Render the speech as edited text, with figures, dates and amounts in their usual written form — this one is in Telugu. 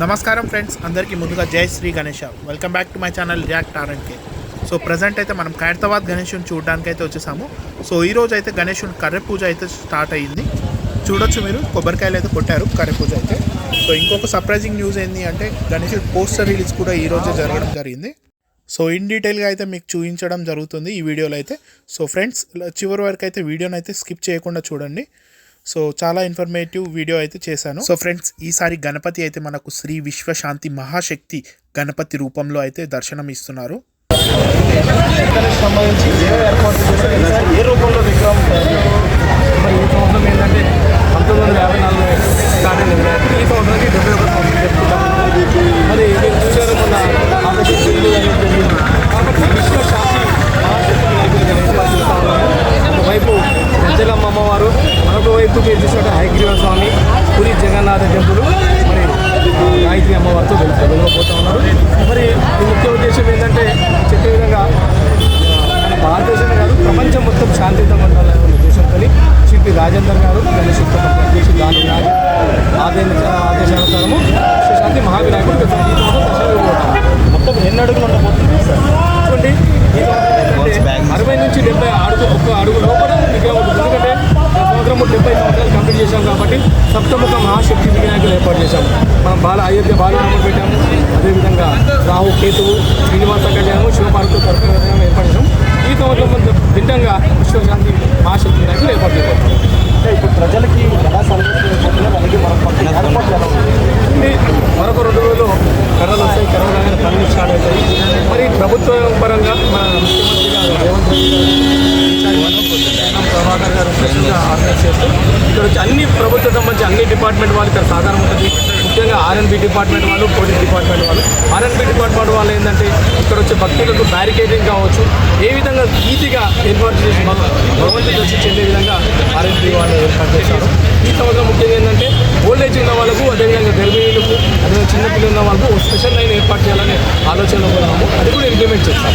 నమస్కారం ఫ్రెండ్స్, అందరికీ ముందుగా జై Shri Ganesha. Welcome back to my channel react RNK. So present అయితే మనం ఖైరతాబాద్ గణేషుని చూడడానికి అయితే వచ్చేసాము. సో ఈరోజు అయితే గణేషుని కర్రె పూజ అయితే స్టార్ట్ అయ్యింది. చూడొచ్చు, మీరు కొబ్బరికాయలు అయితే కొట్టారు కర్రె పూజ అయితే. సో ఇంకొక సర్ప్రైజింగ్ న్యూస్ ఏంటి అంటే గణేషుడి పోస్టర్ రిలీజ్ కూడా ఈరోజే జరగడం జరిగింది. సో ఇన్ డీటెయిల్గా అయితే మీకు చూపించడం జరుగుతుంది ఈ వీడియోలో అయితే. సో ఫ్రెండ్స్, చివరి వరకు అయితే వీడియోని అయితే స్కిప్ చేయకుండా చూడండి. సో చాలా ఇన్ఫర్మేటివ్ వీడియో అయితే చేశాను. సో ఫ్రెండ్స్, ఈసారి గణపతి అయితే మనకు శ్రీ విశ్వశాంతి మహాశక్తి గణపతి రూపంలో అయితే దర్శనం ఇస్తున్నారు. సంబంధించి ఏ రూపంలో విగ్రహం ఈ సంవత్సరం ఏంటంటే 1954 స్టార్ట్ అయింది. ఈ సంవత్సరానికి 71 సంవత్సరం చెప్పుకుంటాం. మరి మీరు చూసారు మొన్న విశ్వశాంతి మహాశక్తి ఒకవైపు గజ్జలమ్మ అమ్మవారు, మరొక వైపు మీరు చూసినట్టు హయగ్రీవ స్వామి, పూరి జగన్నాథ టెంపుల్, మరి గాయత్రి అమ్మవారితో వెళ్ళిపోతూ ఉన్నారు. మరి ఈ ముఖ్య ఉద్దేశం ఏంటంటే చెప్పే విధంగా భారతదేశం కాదు ప్రపంచం మొత్తం శాంతియుతంగా ఉండాలనే ఉద్దేశంతో శిల్పి రాజేందర్ గారు గణేష్ అధ్యక్షుడు దాని ఆదేశానుసారము విశ్వశాంతి మహావినాయకుడు మొత్తం ఎన్ని అడుగులు ఉండబోతుంది చూడండి. ఈ సంవత్సరం 60 నుంచి 70 అడుగు, ఒక్క అడుగు లోపల విగ్రహం ఉంటుంది. ఎందుకంటే సంవత్సరం 70 సంవత్సరాలు కంప్లీట్ చేశాం కాబట్టి సప్తముఖ మహాశక్తి వినాయకులు ఏర్పాటు చేశాము. మనం అయోధ్య బాలరాముడు పెట్టాము. అదేవిధంగా రాహు కేతువు, శ్రీనివాస కళ్యాణము, శివపార్వతి కర్పూరం ఏర్పాటు చేసాము. ఈ సంవత్సరం మనం దిట్టంగా విశ్వశాంతి మహాశక్తి వినాయకులు ఏర్పాటు చేస్తాం. అంటే ఇప్పుడు ప్రజలకి ఎలా మరొక 2 రోజులు కర్రలు వస్తాయి. కర్రలు కానీ పనులు స్టార్ట్ అవుతాయి. మరి ప్రభుత్వం పరంగా మన ముఖ్యమంత్రిగా రేవంత్ ప్రభాకర్ గారు స్పెషల్గా ఆర్గనైజ్ చేస్తూ ఇక్కడ వచ్చి అన్ని ప్రభుత్వం సంబంధించి అన్ని డిపార్ట్మెంట్ వాళ్ళు ఇక్కడ సహకారం ఉంటుంది. ముఖ్యంగా ఆర్ఎన్బి డిపార్ట్మెంట్ వాళ్ళు, పోలీస్ డిపార్ట్మెంట్ వాళ్ళు. ఆర్ఎన్బి డిపార్ట్మెంట్ వాళ్ళు ఏంటంటే ఇక్కడ వచ్చే భక్తులకు బ్యారికేడింగ్ కావచ్చు, ఏ విధంగా ఈజీగా ఏర్పాటు చేసి భగవంతుడు వచ్చి చెందే విధంగా ఆర్ఎన్బి వాళ్ళు ఏర్పాటు చేస్తారు. ఈ సంవత్సరం ముఖ్యంగా ఏంటంటే ఓల్డేజ్ ఉన్న వాళ్ళకు, అదేవిధంగా గర్భిణీలకు, అదేవిధంగా చిన్నపిల్లలు ఉన్న వాళ్ళకు స్పెషల్ లైన్ ఏర్పాటు చేయాలనే ఆలోచనలో ఉన్నాము. అది కూడా ఇంప్లిమెంట్ చేస్తాం.